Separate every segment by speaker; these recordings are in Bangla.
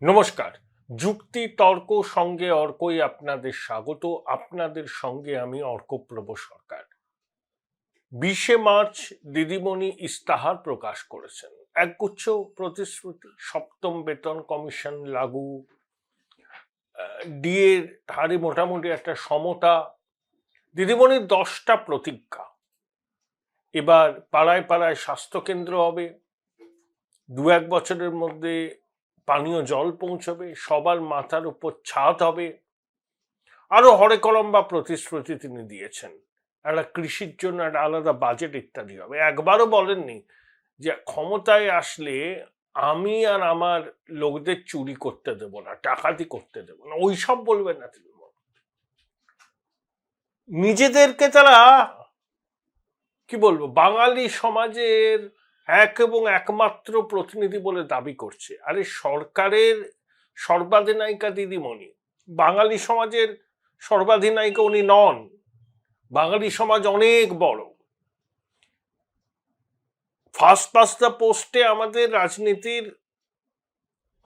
Speaker 1: নমস্কার। যুক্তি তর্ক সঙ্গে অর্কই আপনাদের স্বাগত। আপনাদের সঙ্গে আমি অর্কপ্রভ সরকার। 20শে মার্চ দিদিমণি ইস্তাহার প্রকাশ করেছেন। একগুচ্ছ প্রতিশ্রুতি, সপ্তম বেতন কমিশন লাগু, ডিএর হারে মোটামুটি একটা সমতা, দিদিমণির 10টা প্রতিজ্ঞা। এবার পাড়ায় পাড়ায় স্বাস্থ্যকেন্দ্র হবে, 2-1 বছরের মধ্যে পানীয় জল পৌঁছবে, সবার মাথার উপর ছাদ হবে, আরো হরেকলম্বা প্রতিশ্রুতি তিনি দিয়েছেন। একটা কৃষির জন্য একটা আলাদা বাজেট ইত্যাদি হবে। একবারও বলেননি যে ক্ষমতায় আসলে আমি আর আমার লোকদের চুরি করতে দেব না, ডাকাতি করতে দেব না, ওইসব বলবেন না তিনি। নিজেদেরকে তারা কি বলবো, বাঙালি সমাজের এক এবং একমাত্র প্রতিনিধি বলে দাবি করছে। আরে সরকারের সর্বাধিনায়িকা দিদিমণি, বাঙালি সমাজের সর্বাধিনায়িকা উনি নন। বাঙালি সমাজ অনেক বড়। ফার্স্ট পাস্ট দ্য পোস্টে আমাদের রাজনীতির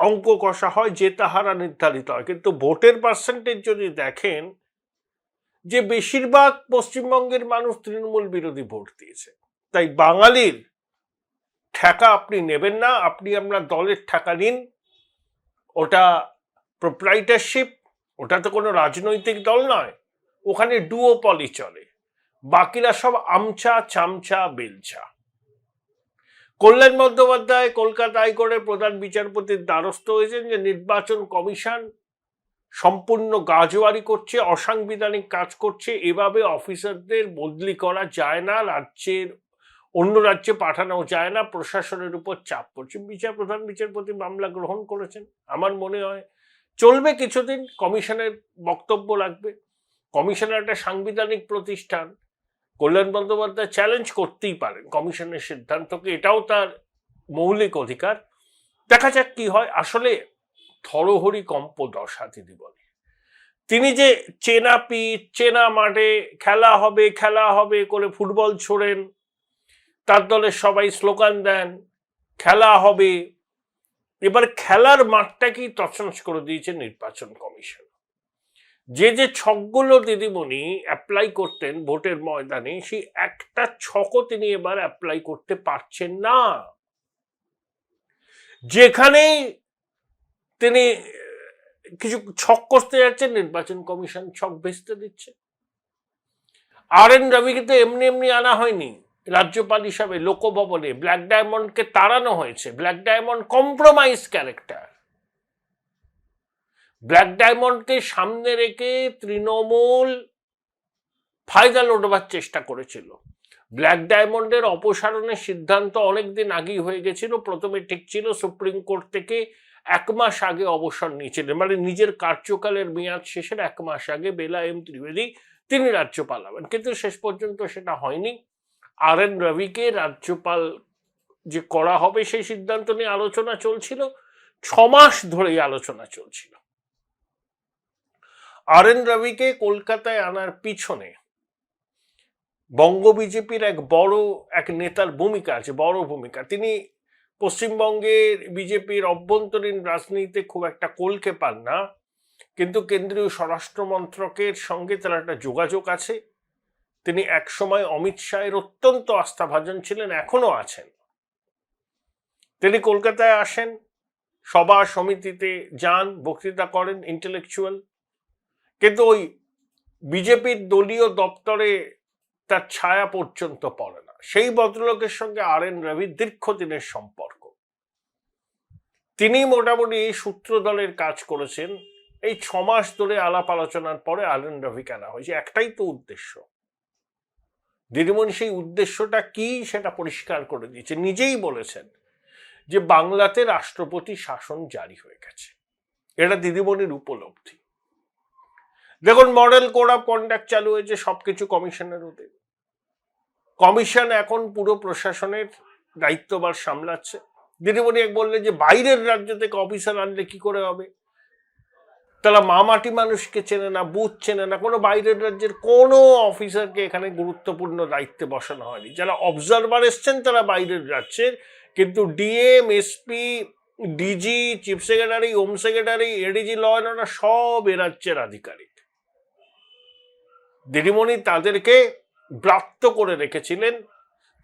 Speaker 1: অঙ্ক কষা হয়, জেতা হারা নির্ধারিত হয়, কিন্তু ভোটের পার্সেন্টেজ যদি দেখেন যে বেশিরভাগ পশ্চিমবঙ্গের মানুষ তৃণমূল বিরোধী ভোট দিয়েছে। তাই বাঙালির ঠেকা আপনি নেবেন না। আপনি আপনার দলের ঠেকা নিন, ওটা প্রোপ্রাইটারশিপ, ওটা তো কোনো রাজনৈতিক দল নয়, ওখানে ডুওপলি চলে, বাকিরা সব আমচা চামচা বেলচা। কল্যাণ বন্দ্যোপাধ্যায় কলকাতা হাইকোর্টের প্রধান বিচারপতির দ্বারস্থ হয়েছেন যে নির্বাচন কমিশন সম্পূর্ণ গাজোয়ারি করছে, অসাংবিধানিক কাজ করছে, এভাবে অফিসারদের বদলি করা যায় না, রাজ্যের অন্য রাজ্যে পাঠানো যায় না, প্রশাসনের উপর চাপ পড়ছে। প্রধান বিচারপতি মামলা গ্রহণ করেছেন। আমার মনে হয় চলবে কিছুদিন, কমিশনের বক্তব্য রাখবে। কমিশন একটা সাংবিধানিক প্রতিষ্ঠান, কল্যাণ বন্দ্যোপাধ্যায় চ্যালেঞ্জ করতেই পারেন কমিশনের সিদ্ধান্তকে, এটাও তার মৌলিক অধিকার। দেখা যাক কি হয়। আসলে থরহরি কম্প দশা দিদি বলে। তিনি যে চেনা পিচ, চেনা মাঠে খেলা হবে খেলা হবে করে ফুটবল ছোড়েন, তার দলের সবাই স্লোগান দেন খেলা হবে, এবার খেলার মাঠটাকেই তছনছ করে দিয়েছে নির্বাচন কমিশন। যে যে ছকগুলো দিদিমণি অ্যাপ্লাই করতেন ভোটের ময়দানে, সেই একটা ছকও তিনি এবার অ্যাপ্লাই করতে পারছেন না। যেখানেই তিনি কিছু ছক করতে যাচ্ছেন, নির্বাচন কমিশন ছক ভেস্তে দিচ্ছে। RN রবিকে তো এমনি এমনি আনা হয়নি রাজ্যপাল হিসাবে লোকভবনে, ব্ল্যাক ডায়মন্ডকে তাড়ানো হয়েছে। Black diamond compromise character. Black ডায়মন্ডকে সামনে রেখে তৃণমূল ফায়দা লোটবার চেষ্টা করেছিল। ব্ল্যাক ডায়মন্ডের অপসারণের সিদ্ধান্ত অনেকদিন আগেই হয়ে গেছিল। প্রথমে ঠিক ছিল সুপ্রিম কোর্ট থেকে 1 মাস আগে অবসর নিয়েছিলেন, মানে নিজের কার্যকালের মেয়াদ শেষের 1 মাস আগে বেলা এম ত্রিবেদী তিনি রাজ্যপাল হবেন, কিন্তু শেষ পর্যন্ত সেটা হয়নি। RN রবিকে রাজ্যপাল যে করা হবে সেই সিদ্ধান্ত নিয়ে আলোচনা চলছিল, 6 মাস ধরেই আলোচনা চলছিল। RN রবিকে কলকাতায় আনার পিছনে বঙ্গ বিজেপির এক নেতার ভূমিকা আছে, বড় ভূমিকা। তিনি পশ্চিমবঙ্গের বিজেপির অভ্যন্তরীণ রাজনীতিতে খুব একটা কলকে পান না, কিন্তু কেন্দ্রীয় স্বরাষ্ট্র মন্ত্রকের সঙ্গে তার একটা যোগাযোগ আছে। তিনি একসময় অমিত শাহের অত্যন্ত আস্থাভাজন ছিলেন, এখনো আছেন। তিনি কলকাতায় আসেন, সভা সমিতিতে যান, বক্তৃতা করেন, ইন্টেলেকচুয়াল, কিন্তু ওই বিজেপির দলীয় দপ্তরে তার ছায়া পর্যন্ত পড়ে না। সেই ভদ্রলোকের সঙ্গে RN রবির দীর্ঘদিনের সম্পর্ক। তিনি মোটামুটি সূত্র দলের কাজ করেছেন। এই 6 মাস ধরে আলাপ আলোচনার পরে RN রবিকে আনা হয়েছে। একটাই তো উদ্দেশ্য। দিদিমণি সেই উদ্দেশ্যটা কি সেটা পরিষ্কার করে দিয়েছে। নিজেই বলেছেন যে বাংলাতে রাষ্ট্রপতি শাসন জারি হয়ে গেছে, এটা দিদিমণির উপলব্ধি। দেখুন, মডেল কোড অফ কন্ডাক্ট চালু হয়েছে, সবকিছু কমিশনের অধীন। কমিশন এখন পুরো প্রশাসনের দায়িত্বভার সামলাচ্ছে। দিদিমণি বললেন যে বাইরের রাজ্য থেকে অফিসার আনলে কি করে হবে, তারা মামাটি মানুষকে চেনে না, বুথ চেনে না। কোনো বাইরের রাজ্যের কোনো অফিসারকে এখানে গুরুত্বপূর্ণ দায়িত্বে বসানো হয়নি। যারা অবজারভার এসছেন তারা বাইরের রাজ্যের, কিন্তু DM, SP, DG, chief secretary, home secretary, ADG, law and order সব এ রাজ্যের আধিকারিক। দিদিমণি তাদেরকে ব্রাত্য করে রেখেছিলেন,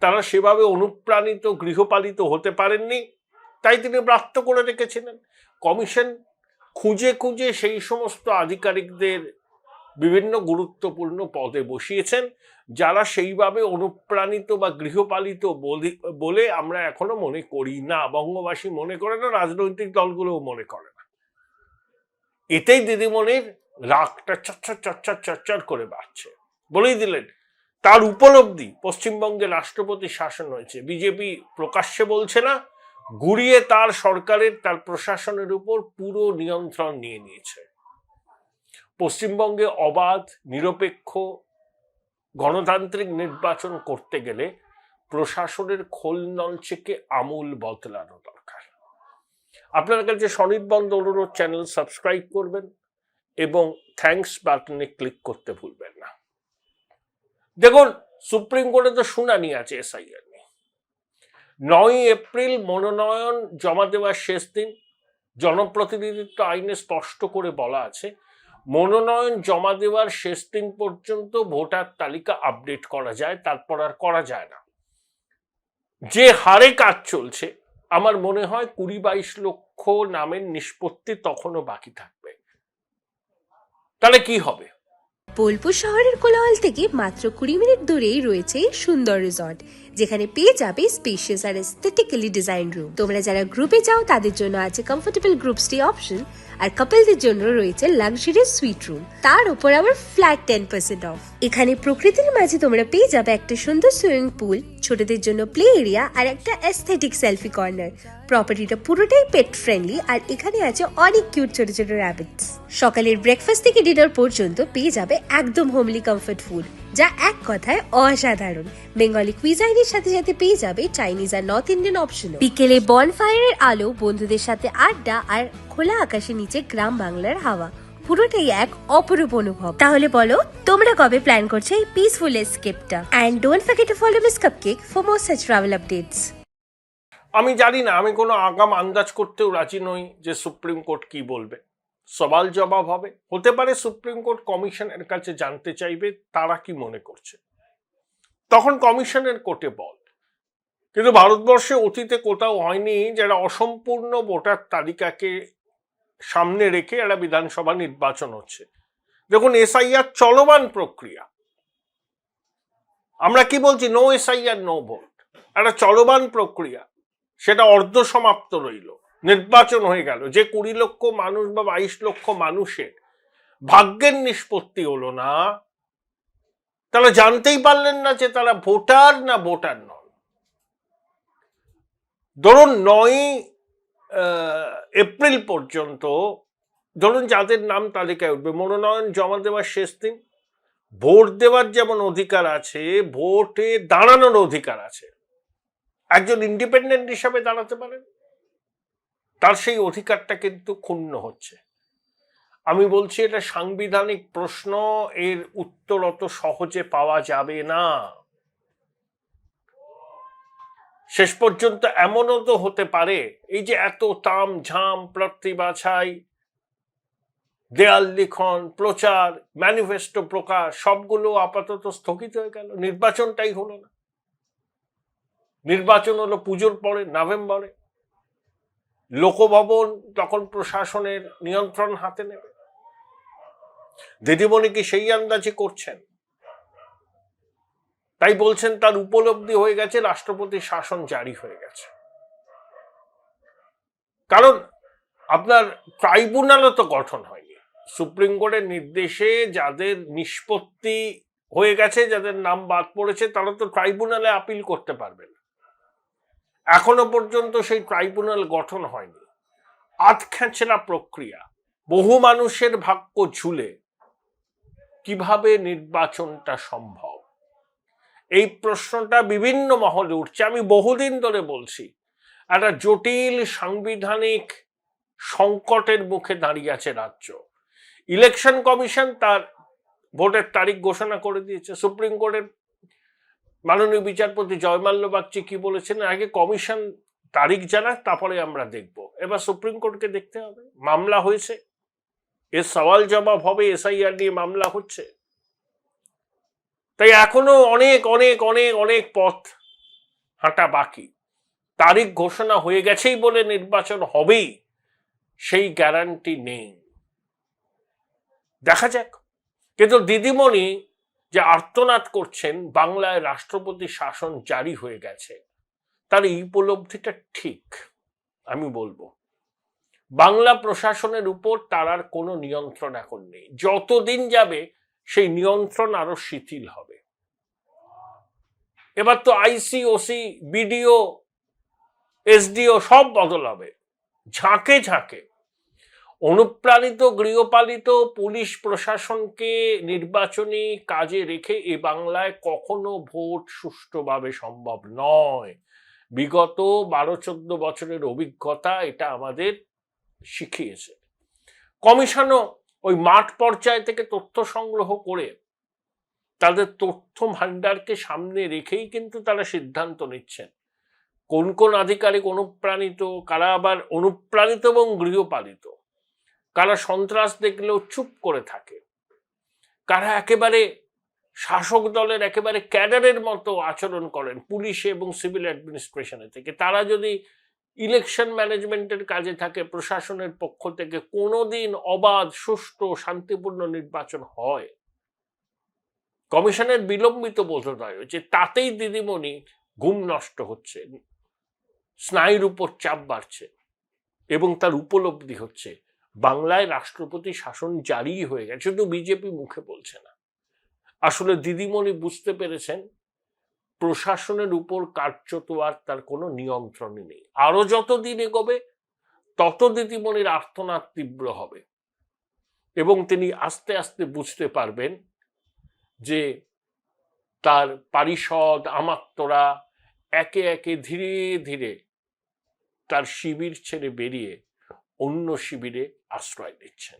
Speaker 1: তারা সেভাবে অনুপ্রাণিত গৃহপালিত হতে পারেননি, তাই তিনি ব্রাত্য করে রেখেছিলেন। কমিশন খুঁজে খুঁজে সেই সমস্ত আধিকারিকদের বিভিন্ন গুরুত্বপূর্ণ পদে বসিয়েছেন, যারা সেইভাবে অনুপ্রাণিত বা গৃহপালিত বলে আমরা এখনো মনে করি না, বঙ্গবাসী মনে করে না, রাজনৈতিক দলগুলোও মনে করে না। এতেই দিদিমণির রাগটা চচ্চর করে বাড়ছে। বলেই দিলেন তার উপলব্ধি পশ্চিমবঙ্গে রাষ্ট্রপতি শাসন হয়েছে, বিজেপি প্রকাশ্যে বলছে না, ঘুরিয়ে তার সরকারের, তার প্রশাসনের উপর পুরো নিয়ন্ত্রণ নিয়ে নিয়েছে। পশ্চিমবঙ্গে অবাধ, নিরপেক্ষ, গণতান্ত্রিক নির্বাচন করতে গেলে প্রশাসনের খোলনলচেকে আমূল বদলানো দরকার। আপনার কাছে সনির্বন্ধ অনুরোধ, চ্যানেল সাবস্ক্রাইব করবেন এবং থ্যাঙ্কস বাটনে ক্লিক করতে ভুলবেন না। দেখুন, সুপ্রিম কোর্টে তো শুনানি আছে এসআইআর নিয়ে। 9 এপ্রিল মনোনয়ন জমা দেওয়ার শেষ দিন। জনপ্রতিনিধিত্ব আইনে স্পষ্ট করে বলা আছে, মনোনয়ন জমা দেওয়ার শেষ দিন পর্যন্ত ভোটার তালিকা আপডেট করা যায়, তারপর আর করা যায় না। যে হারে কাজ চলছে, আমার মনে হয় 20-22 লক্ষ নামের নিষ্পত্তি তখনও বাকি থাকবে। তাহলে কি হবে?
Speaker 2: বোলপুর শহরের কোলাহল থেকে মাত্র 20 মিনিট দূরেই রয়েছে সুন্দর রিসর্ট, যেখানে পেয়ে যাবে স্পেশিয়াস আর এস্থেটিক্যালি ডিজাইন রুম। তোমরা যারা গ্রুপে যাও তাদের জন্য আছে কমফোর্টেবল গ্রুপ স্টে অপশন, আর কাপলদের জন্য রয়েছে লাক্সারিয়াস সুইট রুম, তার উপর আবার ফ্ল্যাট 10% অফ। এখানে প্রকৃতির মাঝে তোমরা পেয়ে যাবে একটা সুন্দর সুইমিং পুল, ছোটদের জন্য প্লে এরিয়া আর একটা এস্থেটিক সেলফি কর্নার। প্রপার্টিটা পুরোটাই পেট ফ্রেন্ডলি, আর এখানে আছে অনেক কিউট ছোট ছোট র্যাবিটস। সকালের ব্রেকফাস্ট থেকে ডিনার পর্যন্ত পেয়ে যাবে একদম হোমলি কমফর্ট ফুড, যা এক কথায় অসাধারণ। বেঙ্গলি কুইজাইনের সাথে সাথে পেয়ে যাবে চাইনিজ আর নর্থ ইন্ডিয়ান অপশন। বিকেলে বনফায়ারের আলো, বন্ধুদের সাথে আড্ডা আর খোলা আকাশের নিচে গ্রাম বাংলার হাওয়া, পুরোটাই এক অপরূপ অনুভব। তাহলে বলো, তোমরা কবে প্ল্যান করছো এই পিসফুল এসকেপটা? And don't forget to follow miss cupcake for more such travel updates.
Speaker 1: আমি জানি না, আমি কোনো আগাম আন্দাজ করতেও রাজি নই যে সুপ্রিম কোর্ট কি বলবে। সওয়াল জবাব হবে, হতে পারে সুপ্রিম কোর্ট কমিশনের কাছে জানতে চাইবে তারা কি মনে করছে, তখন কমিশনের কোর্টে বল। কিন্তু ভারতবর্ষে অতীতে কোথাও হয়নি যারা অসম্পূর্ণ ভোটার তালিকাকে সামনে রেখে একটা বিধানসভা নির্বাচন হচ্ছে। দেখুন, এসআইআর চলমান প্রক্রিয়া, আমরা কি বলছি, নো এসআইআর নো ভোট, একটা চলমান প্রক্রিয়া, সেটা অর্ধ সমাপ্ত রইল, নির্বাচন হয়ে গেল। যে 20 লক্ষ মানুষ বা 22 লক্ষ মানুষের ভাগ্যের নিষ্পত্তি হলো না, তারা জানতেই পারলেন না যে তারা ভোটার না ভোটার নন। ধরুন 9 এপ্রিল পর্যন্ত, ধরুন যাদের নাম তালিকায় উঠবে, মনোনয়ন জমা দেওয়ার শেষ দিন, ভোট দেওয়ার যেমন অধিকার আছে, ভোটে দাঁড়ানোর অধিকার আছে। একজন ইন্ডিপেন্ডেন্ট হিসাবে দাঁড়াতে পারেন, তার সেই অধিকারটা কিন্তু ক্ষুণ্ণ হচ্ছে। আমি বলছি এটা সাংবিধানিক প্রশ্ন, এর উত্তর অত সহজে পাওয়া যাবে না। শেষ পর্যন্ত এমনও তো হতে পারে, এই যে এত তাম ঝাম, প্রার্থী বাছাই, দেয়াল লিখন, প্রচার, ম্যানিফেস্টো প্রকাশ, সবগুলো আপাতত স্থগিত হয়ে গেল, নির্বাচনটাই হলো না। নির্বাচন হলো পুজোর পরে, নভেম্বরে। লোকভবন তখন প্রশাসনের নিয়ন্ত্রণ হাতে নেবে। দিদিমণি কি সেই আন্দাজে করছেন? তাই বলছেন তার উপলব্ধি হয়ে গেছে, রাষ্ট্রপতি শাসন জারি হয়ে গেছে। কারণ আপনার ট্রাইব্যুনালও তো গঠন হয়নি। সুপ্রিম কোর্টের নির্দেশে যাদের নিষ্পত্তি হয়ে গেছে, যাদের নাম বাদ পড়েছে, তারা তো ট্রাইব্যুনালে আপিল করতে পারবেন। এখনো পর্যন্ত সেই ট্রাইব্যুনাল গঠন হয়নি। আধখ্যাঁচড়া প্রক্রিয়া, বহু মানুষের ভাগ্য ঝুলে কিভাবে নির্বাচনটা সম্ভব, এই প্রশ্নটা বিভিন্ন মহলে উঠছে। আমি বহুদিন ধরে বলছি, একটা জটিল সাংবিধানিক সংকটের মুখে দাঁড়িয়ে আছে রাজ্য। ইলেকশন কমিশন তার ভোটের তারিখ ঘোষণা করে দিয়েছে। সুপ্রিম কোর্টের মাননীয় বিচারপতি জয়মাল্য বাগচি কি বলেছেন, আগে কমিশন তারিখ জানাক, তারপরে আমরা দেখব। এবার সুপ্রিম কোর্টকে দেখতে হবে। মামলা হয়েছে, এর সওয়াল জবাব হবে, এসআইআর নিয়ে মামলা হচ্ছে। তাই এখনো অনেক অনেক অনেক অনেক পথ হাঁটা বাকি। তারিখ ঘোষণা হয়ে গেছেই বলে নির্বাচন হবেই সেই গ্যারান্টি নেই। দেখা যাক। কিন্তু দিদিমণি যে আর্তনাদ করছেন বাংলায় রাষ্ট্রপতি শাসন জারি হয়ে গেছে, তার এই উপলব্ধিটা ঠিক। আমি বলবো বাংলা প্রশাসনের উপর তার আর কোনো নিয়ন্ত্রণ এখন নেই। যতদিন যাবে সেই নিয়ন্ত্রণ আরো শিথিল হবে। এবার তো আইসি, ওসি, বিডিও, এসডিও সব বদল হবে ঝাঁকে ঝাঁকে। অনুপ্রাণিত গৃহপালিত পুলিশ প্রশাসনকে নির্বাচনী কাজে রেখে এ বাংলায় কখনো ভোট সুষ্ঠুভাবে সম্ভব নয়। বিগত 12-14 বছরের অভিজ্ঞতা এটা আমাদের শিখিয়েছে। কমিশনও ওই মাঠ পর্যায় থেকে তথ্য সংগ্রহ করে তাদের তথ্য ভান্ডারকে সামনে রেখেই কিন্তু তারা সিদ্ধান্ত নিচ্ছেন কোন কোন আধিকারিক অনুপ্রাণিত, কারা আবার অনুপ্রাণিত এবং গৃহপালিত, কারা সন্ত্রাস দেখলেও চুপ করে থাকে, কারা একেবারে শাসক দলের একেবারে ক্যাডারের মতো আচরণ করেন পুলিশে এবং সিভিল অ্যাডমিনিস্ট্রেশনে থেকে। তারা যদি ইলেকশন ম্যানেজমেন্টের কাজে থাকে, প্রশাসনের পক্ষ থেকে কোনোদিন অবাধ, সুষ্ঠু, শান্তিপূর্ণ নির্বাচন হয়। কমিশনের বিলম্বিত বোধোদয় হচ্ছে, তাতেই দিদিমণি ঘুম নষ্ট হচ্ছে, স্নায়ুর উপর চাপ বাড়ছে এবং তার উপলব্ধি হচ্ছে বাংলায় রাষ্ট্রপতি শাসন জারি হয়ে গেছে। শুধু বিজেপি মুখে বলছে না, আসলে দিদিমণি বুঝতে পেরেছেন প্রশাসনের উপর কার্যত আর তার কোনো নিয়ন্ত্রণই নেই। আরো যত দিন এগোবে তত দিদিমণির আর্তনাদ তীব্র হবে এবং তিনি আস্তে আস্তে বুঝতে পারবেন যে তার পারিষদ আমাত্যরা একে একে ধীরে ধীরে তার শিবির ছেড়ে বেরিয়ে অন্য শিবিরে আশ্রয় নিচ্ছেন।